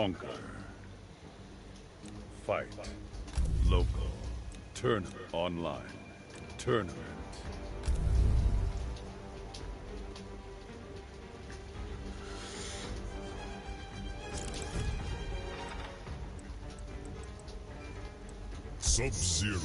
Conquer. Fight. Local. Tournament. Online. Tournament. Sub-Zero.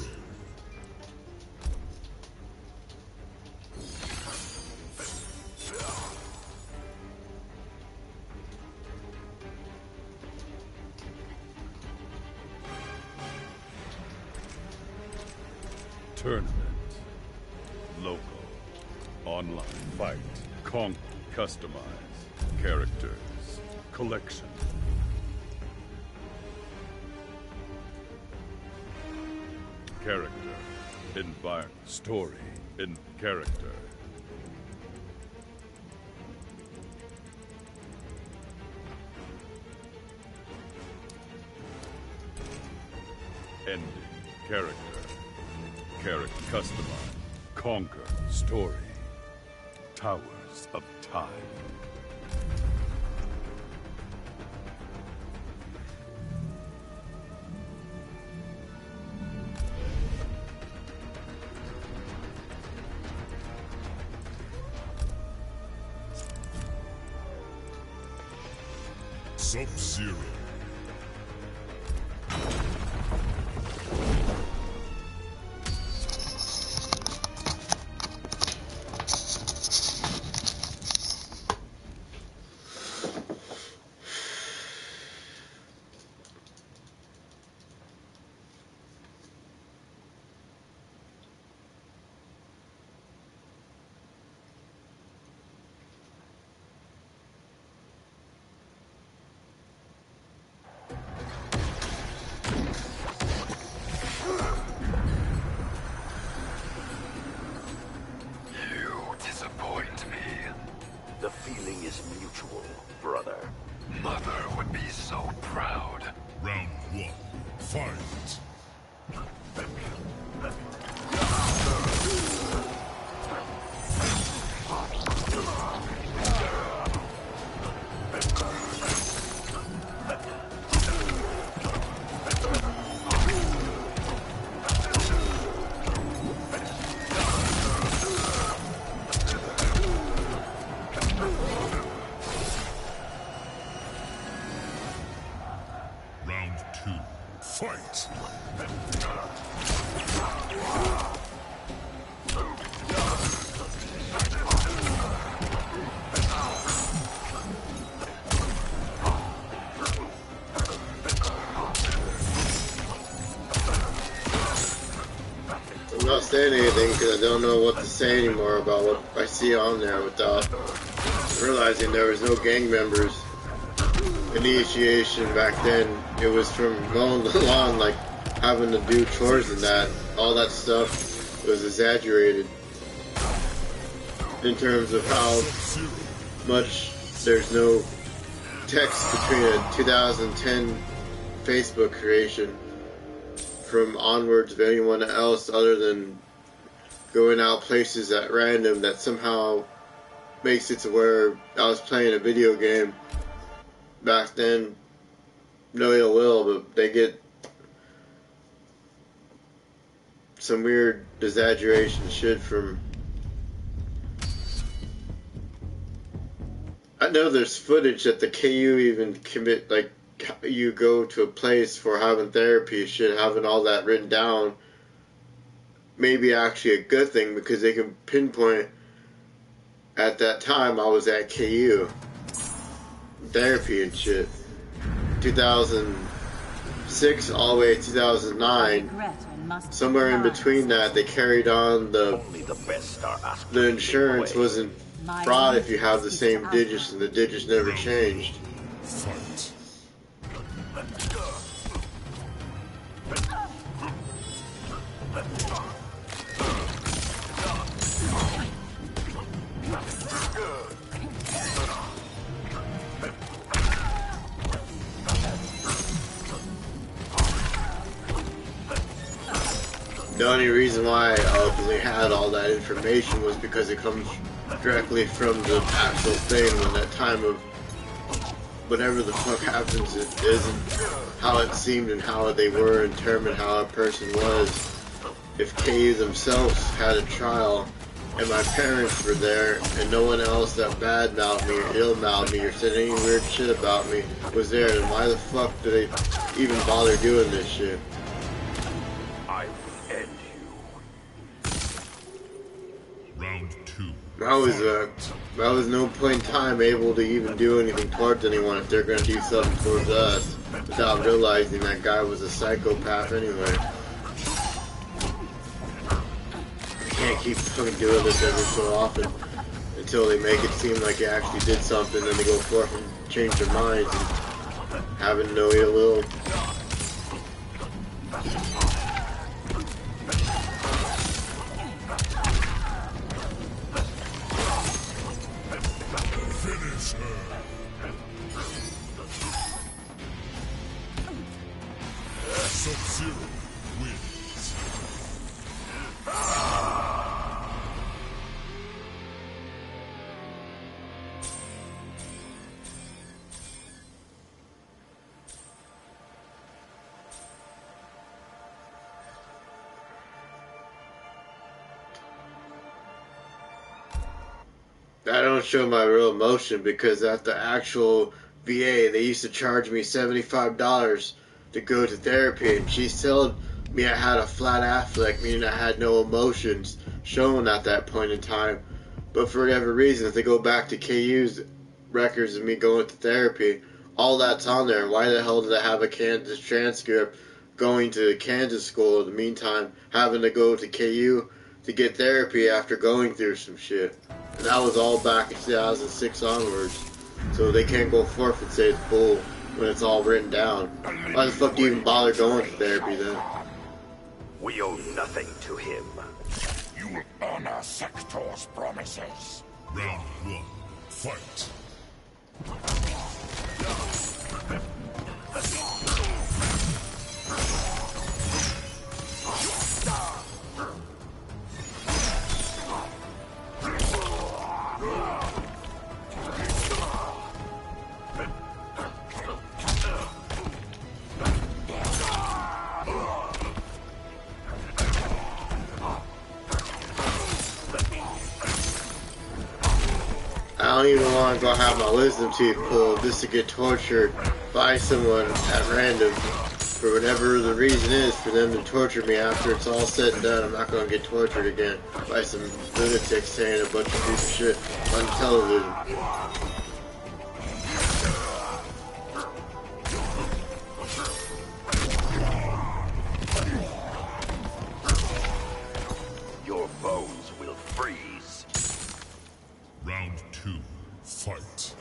Tournament. Local. Online. Fight. Conquer. Customize. Characters. Collection. Character. Environment. Story. In character. Ending. Character. Character. Customize. Conquer. Story. Towers of Time. Sub-Zero. The feeling is mutual, brother. Mother would be so proud. Round one. Fight. Round two. Fight. I'm not saying anything because I don't know what to say anymore about what I see on there without realizing there was no gang members. Initiation back then, it was from mowing the lawn, like having to do chores and that. All that stuff was exaggerated in terms of how much there's no text between a 2010 Facebook creation from onwards of anyone else other than going out places at random that somehow makes it to where I was playing a video game back then. No ill will, but they get some weird exaggeration shit from... I know there's footage that the KU even commit, like, you go to a place for having therapy shit, having all that written down, maybe actually a good thing because they can pinpoint at that time I was at KU therapy and shit. 2006 all the way to 2009, somewhere in between that they carried on the insurance wasn't fraud if you have the same digits and the digits never changed. Fight. The only reason why I ultimately had all that information was because it comes directly from the actual thing when that time of whatever the fuck happens, it isn't how it seemed and how they were in terms of how a person was. If KU themselves had a trial and my parents were there and no one else that bad-mouthed me or ill-mouthed me or said any weird shit about me was there, then why the fuck do they even bother doing this shit? I will end you. Round 2. I was no point in time able to even do anything towards anyone if they're gonna do something towards us without realizing that guy was a psychopath anyway. Can't keep fucking doing this every so often until they make it seem like you actually did something, then they go forth and change their minds and having no ill will. Finish her. Sub-Zero wins. I don't show my real emotion because at the actual VA, they used to charge me $75 to go to therapy, and she told me I had a flat affect, meaning I had no emotions shown at that point in time. But for whatever reason, if they go back to KU's records of me going to therapy, all that's on there. Why the hell did I have a Kansas transcript going to Kansas school in the meantime, having to go to KU to get therapy after going through some shit? And that was all back in 2006 onwards. So they can't go forth and say it's bull when it's all written down. Why the fuck do you even bother going to therapy then? We owe nothing to him. You will honor Sector's promises. Round 1. Fight. I don't even want to go have my wisdom teeth pulled just to get tortured by someone at random for whatever the reason is for them to torture me after it's all said and done. I'm not going to get tortured again by some lunatics saying a bunch of stupid shit on television. Your bones will freeze. Round 2. Fight.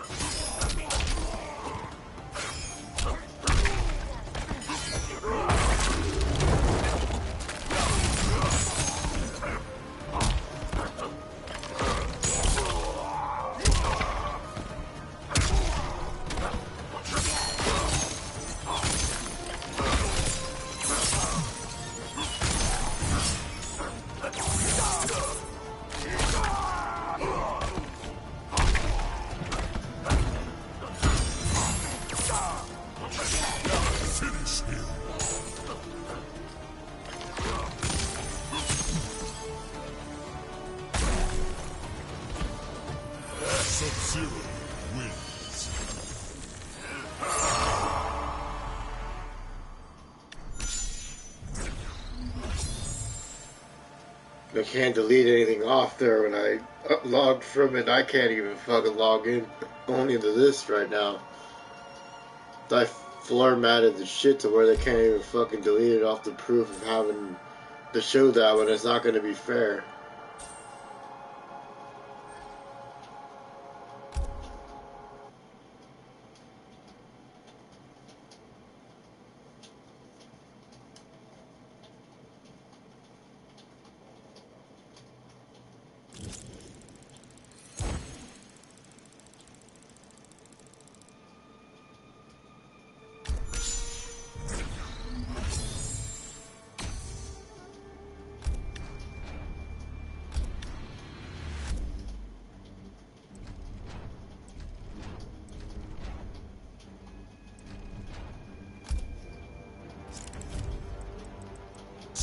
Finish him. Sub-Zero wins. I can't delete anything off there when I logged from it. I can't even fucking log in only to this right now. I formatted the shit to where they can't even fucking delete it off the proof of having to show that when it's not going to be fair.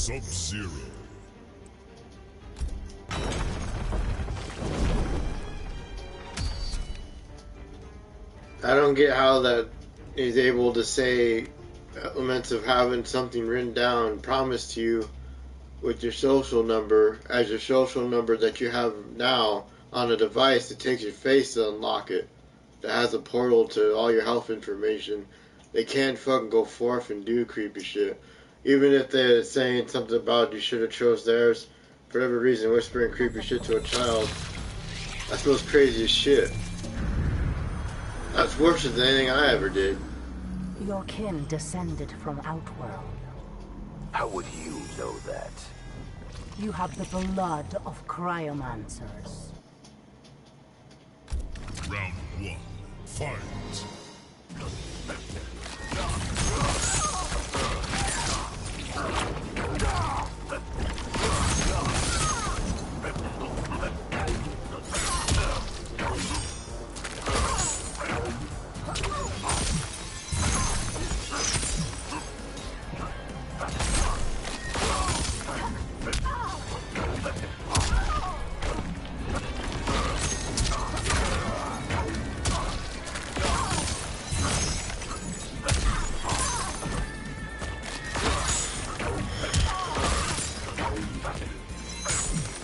Sub-Zero. I don't get how that is able to say elements of having something written down promised to you with your social number as your social number that you have now on a device that takes your face to unlock it, that has a portal to all your health information. They can't fucking go forth and do creepy shit. Even if they're saying something about you should have chose theirs, for whatever reason whispering creepy shit to a child, that's the most craziest shit. That's worse than anything I ever did. Your kin descended from Outworld. How would you know that? You have the blood of cryomancers. Round 1. Fight.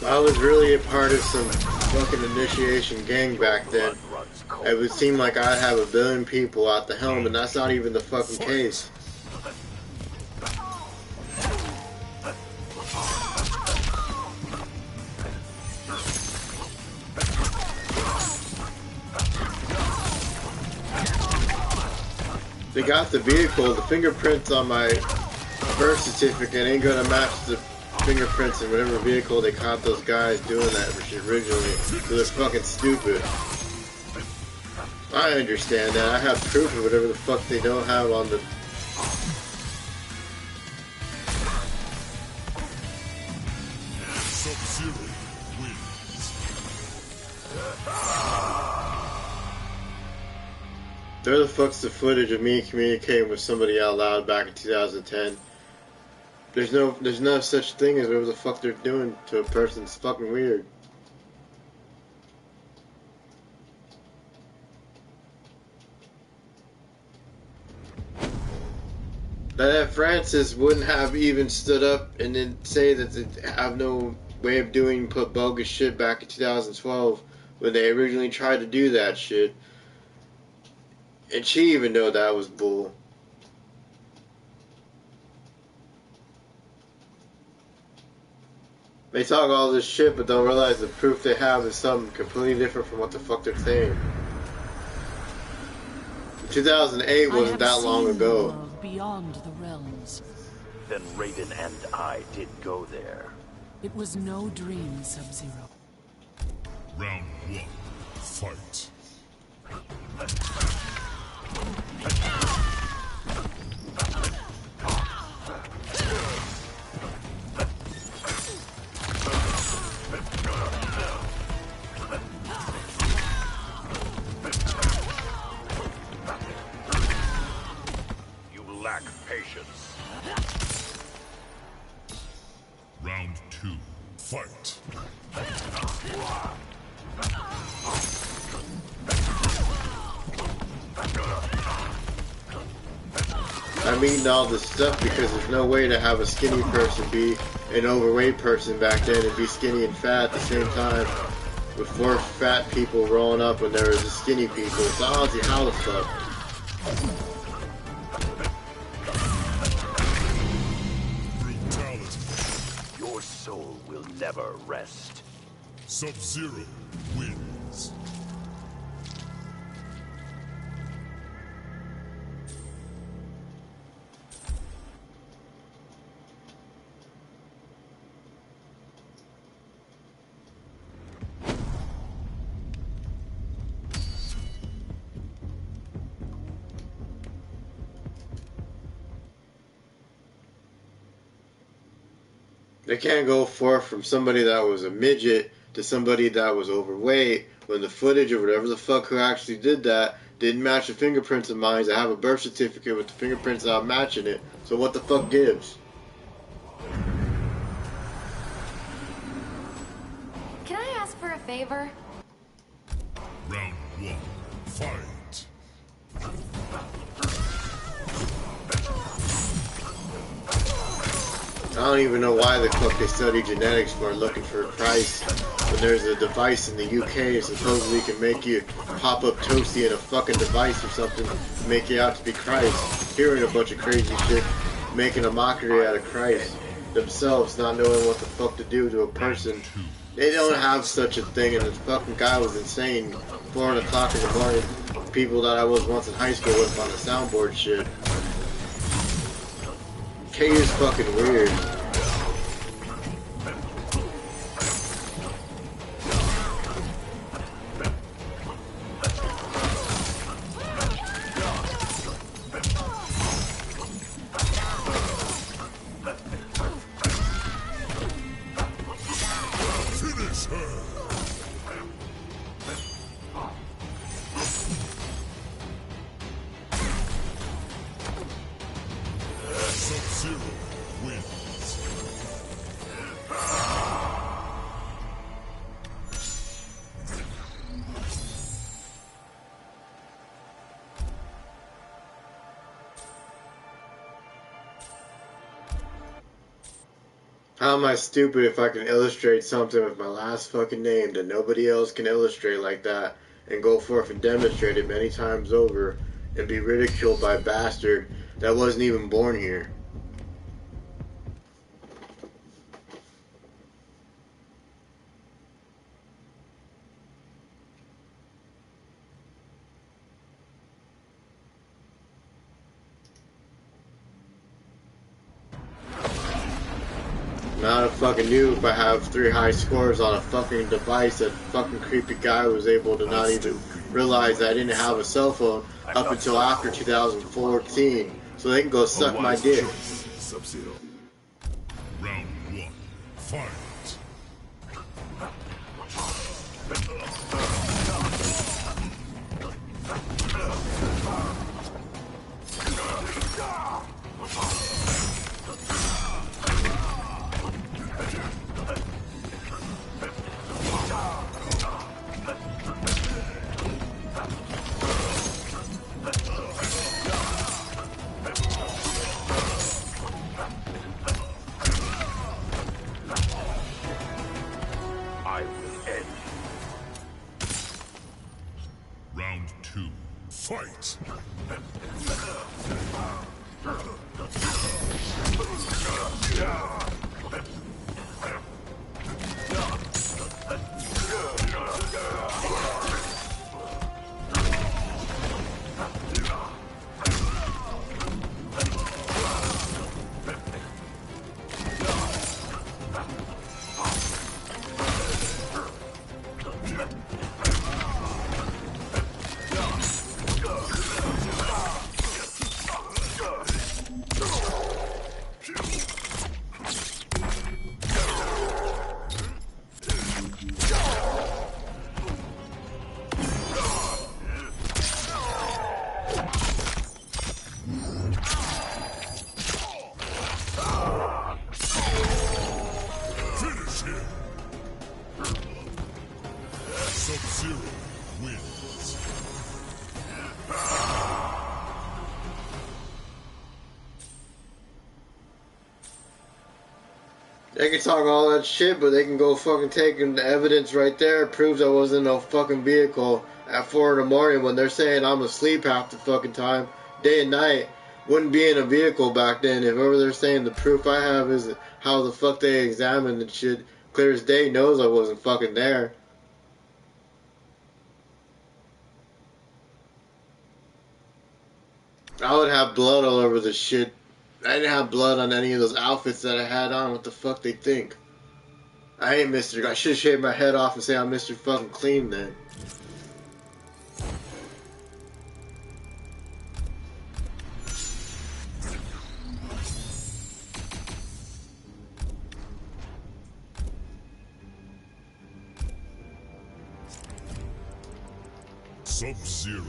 I was really a part of some fucking initiation gang back then. It would seem like I'd have 1 billion people at the helm, and that's not even the fucking case. They got the vehicle, the fingerprints on my birth certificate ain't gonna match the fingerprints in whatever vehicle they caught those guys doing that shit originally. So they're fucking stupid. I understand that. I have proof of whatever the fuck they don't have on the... Sub-Zero wins. Where the fuck's the footage of me communicating with somebody out loud back in 2010? There's no such thing as whatever the fuck they're doing to a person. It's fucking weird. That Francis wouldn't have even stood up and then say that they have no way of doing put bogus shit back in 2012 when they originally tried to do that shit. And she even know that was bull. They talk all this shit, but don't realize the proof they have is something completely different from what the fuck they're saying. 2008 wasn't that long ago. Beyond the realms. Then Raiden and I did go there. It was no dream, Sub-Zero. Round 1. Fight. Lack patience. Round 2. Fight. I'm eating all this stuff because there's no way to have a skinny person be an overweight person back then and be skinny and fat at the same time with 4 fat people rolling up when there was skinny people. It's honestly how the fuck. Your soul will never rest. Sub-Zero wins. They can't go forth from somebody that was a midget to somebody that was overweight when the footage of whatever the fuck who actually did that didn't match the fingerprints of mine. I have a birth certificate with the fingerprints not matching it. So what the fuck gives? ask for a favor? Round 1. Fight. I don't even know why the fuck they study genetics for looking for Christ when there's a device in the UK that supposedly can make you pop up toasty in a fucking device or something to make you out to be Christ. Hearing a bunch of crazy shit, making a mockery out of Christ themselves, not knowing what the fuck to do to a person. They don't have such a thing, and this fucking guy was insane. 4 o'clock in the morning, people that I was once in high school with on the soundboard shit. K is fucking weird. Finish her. Sub-Zero wins. How am I stupid if I can illustrate something with my last fucking name that nobody else can illustrate like that and go forth and demonstrate it many times over and be ridiculed by a bastard that wasn't even born here? Not a fucking noob if I have 3 high scores on a fucking device that fucking creepy guy was able to not even realize I didn't have a cell phone up until after 2014. So they can go suck my dick. Sub-Zero. Round 1. Fight. I will end. Round 2. Fight. Sub-Zero wins. They can talk all that shit, but they can go fucking take the evidence right there. It proves I wasn't in no fucking vehicle at 4 in the morning when they're saying I'm asleep half the fucking time, day and night. Wouldn't be in a vehicle back then. If ever they're saying the proof I have is how the fuck they examined the shit, clear as day knows I wasn't fucking there. I would have blood all over the shit. I didn't have blood on any of those outfits that I had on. What the fuck they think? I ain't Mr. I should shave my head off and say I'm Mr. fucking clean then. Sub-Zero.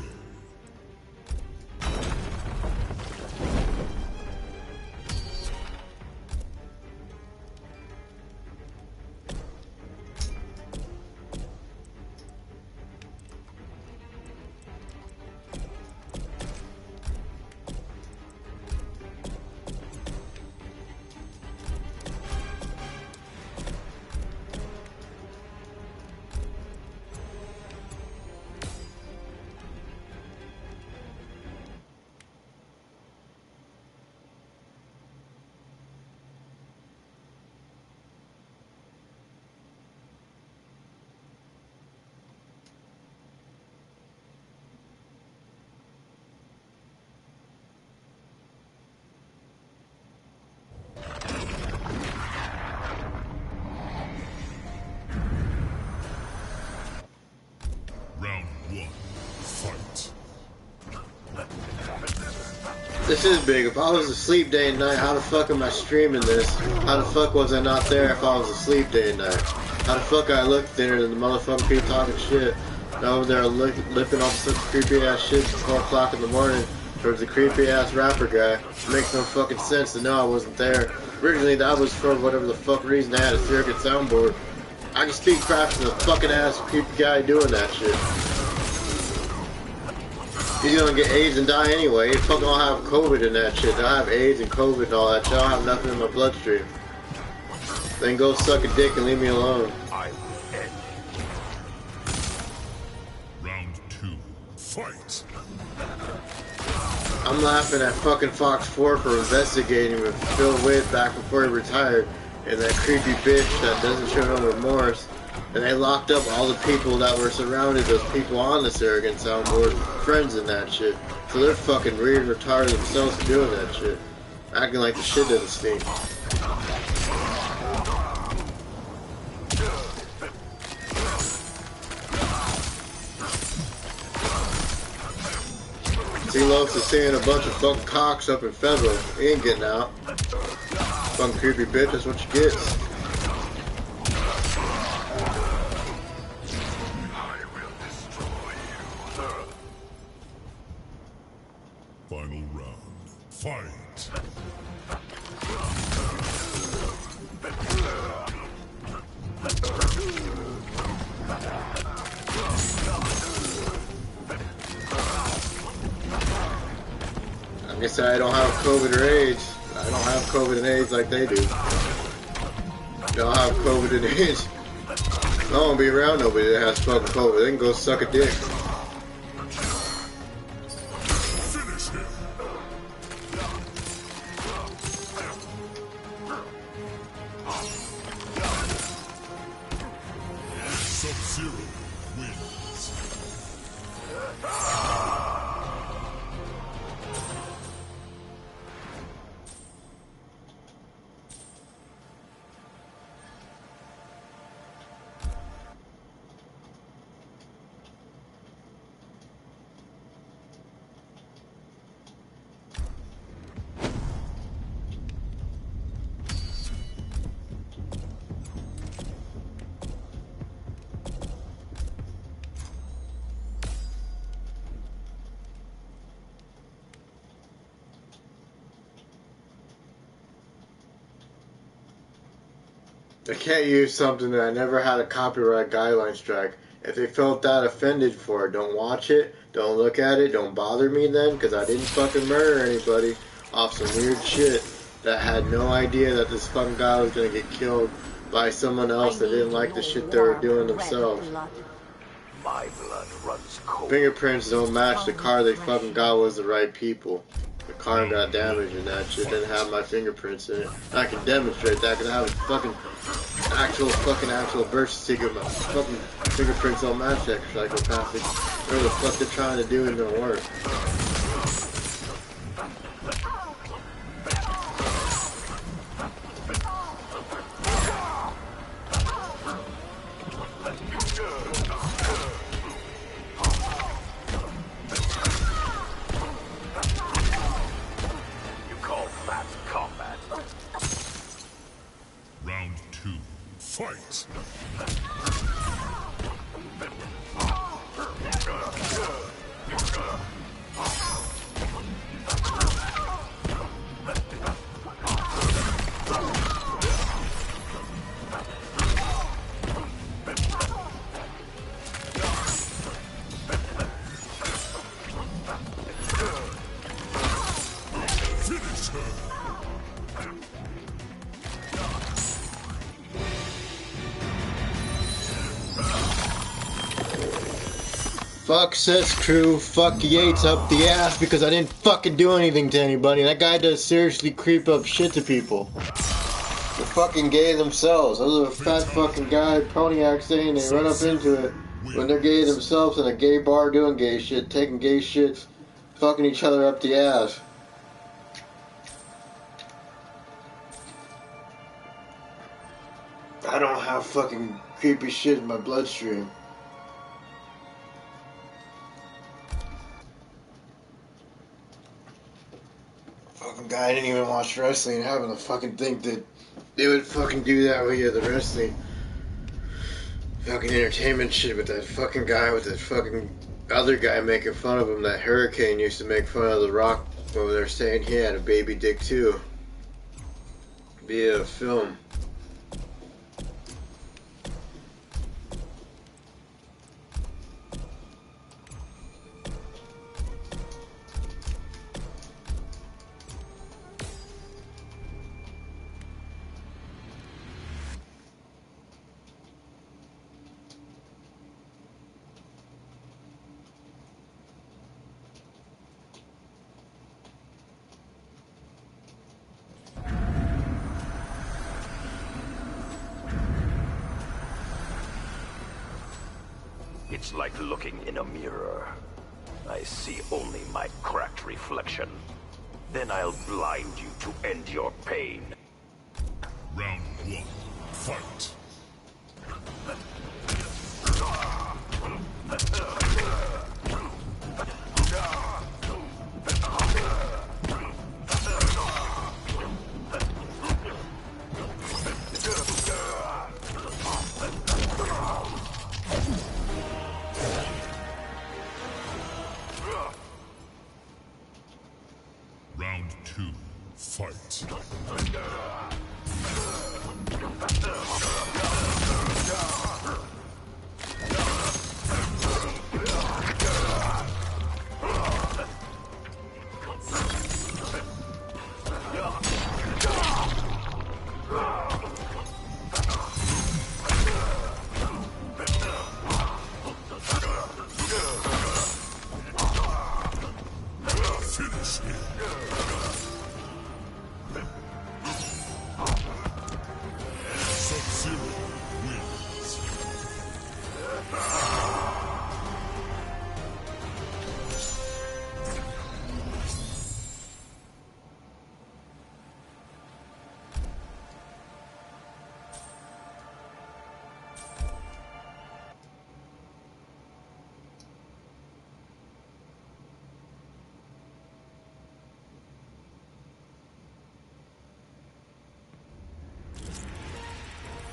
This is big. If I was asleep day and night, how the fuck am I streaming this? How the fuck was I not there if I was asleep day and night? How the fuck I looked there and the motherfucking people talking shit? And over there lifting off such creepy ass shit at 4 o'clock in the morning towards the creepy ass rapper guy. It makes no fucking sense to know I wasn't there. Originally that was for whatever the fuck reason they had a surrogate soundboard. I can speak crap to the fucking ass creepy guy doing that shit. He's gonna get AIDS and die anyway. He fucking all have COVID and that shit. They'll have AIDS and COVID and all that shit. I don't have nothing in my bloodstream. Then go suck a dick and leave me alone. I will end. Round 2. Fight! I'm laughing at fucking Fox 4 for investigating with Phil Witt back before he retired, and that creepy bitch that doesn't show no remorse. And they locked up all the people that were surrounded, those people on the surrogate soundboard, friends and that shit. So they're fucking weird and retarded themselves for doing that shit. Acting like the shit doesn't stink. He loves to seeing a bunch of fucking cocks up in Federal. He ain't getting out. Fucking creepy bitch, that's what you get. Final round. Fight! Like I said, I don't have COVID or AIDS. I don't have COVID and AIDS like they do. They don't have COVID and AIDS. I don't want to be around nobody that has fucking COVID. They can go suck a dick. Finish him! Sub-Zero wins. I can't use something that I never had a copyright guideline strike. If they felt that offended for it, don't watch it, don't look at it, don't bother me then, because I didn't fucking murder anybody off some weird shit that had no idea that this fucking guy was going to get killed by someone else that didn't like the shit they were doing themselves. My blood runs cold. Fingerprints don't match the car they fucking got was the right people. The car got damaged and that shit didn't have my fingerprints in it. And I can demonstrate that because I have a fucking actual birth certificate. My fucking fingerprints don't match that psychopathic. Whatever the fuck they're trying to do ain't gonna work. Round 2. Fight! Finish her! Fuck Seth's crew, fuck Yates up the ass because I didn't fucking do anything to anybody. That guy does seriously creep up shit to people. They're fucking gay themselves. Those are a fat fucking guy, Poniac saying they run up into it when they're gay themselves in a gay bar doing gay shit, taking gay shits, fucking each other up the ass. I don't have fucking creepy shit in my bloodstream. guy didn't even watch wrestling, having to fucking think that they would fucking do that with you, the wrestling fucking entertainment shit with that fucking guy with that fucking other guy making fun of him. That Hurricane used to make fun of The Rock over there saying he had a baby dick too via a film. It's like looking in a mirror. I see only my cracked reflection. Then I'll blind you to end your pain. Round 1. Fight. Round 2. Fight. Finish him. Sub-Zero wins.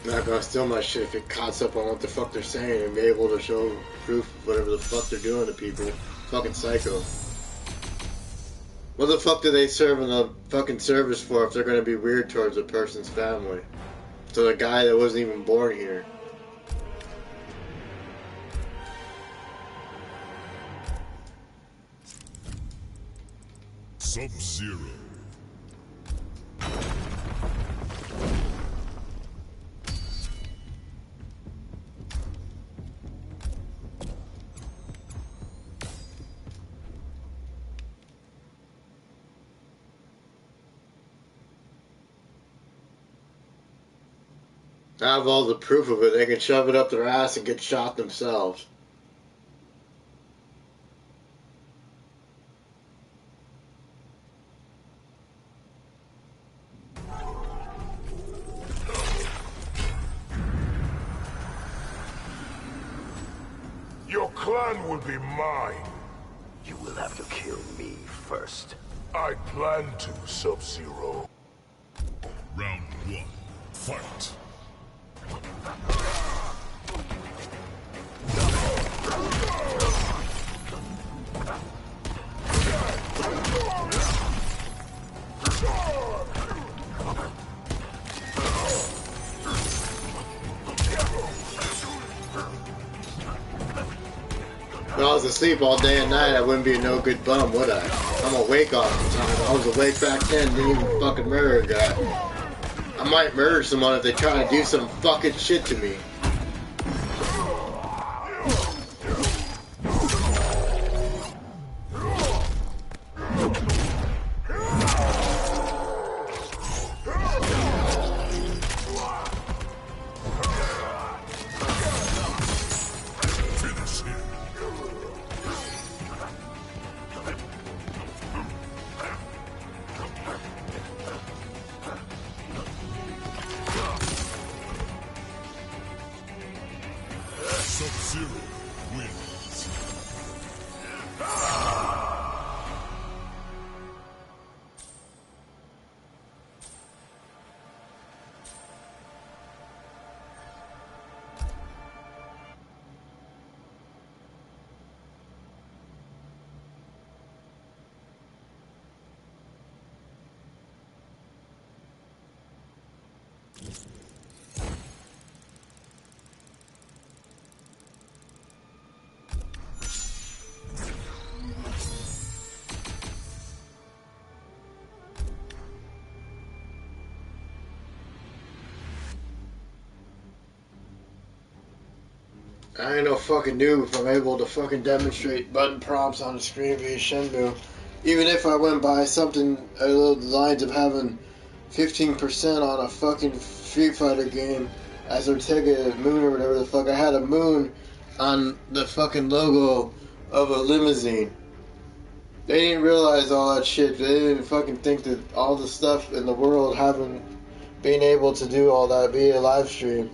Not gonna steal my shit if it caught up on what the fuck they're saying and be able to show proof of whatever the fuck they're doing to people. Fucking psycho. What the fuck do they serve in the fucking service for if they're gonna be weird towards a person's family? To the guy that wasn't even born here. Sub-Zero. I have all the proof of it. They can shove it up their ass and get shot themselves. Your clan will be mine. You will have to kill me first. I plan to, Sub-Zero. Round 1. Fight. If I was asleep all day and night, I wouldn't be a no good bum, would I? I'm awake all the time. I was awake back then, didn't even fucking murder a guy. I might murder someone if they try to do some fucking shit to me. Sub-Zero wins. I ain't no fucking noob if I'm able to fucking demonstrate button prompts on the screen via Shenmue. Even if I went by something along the lines of having 15% on a fucking Street Fighter game as Ortega Moon or whatever the fuck. I had a moon on the fucking logo of a limousine. They didn't realize all that shit. They didn't fucking think that all the stuff in the world being able to do all that via live stream.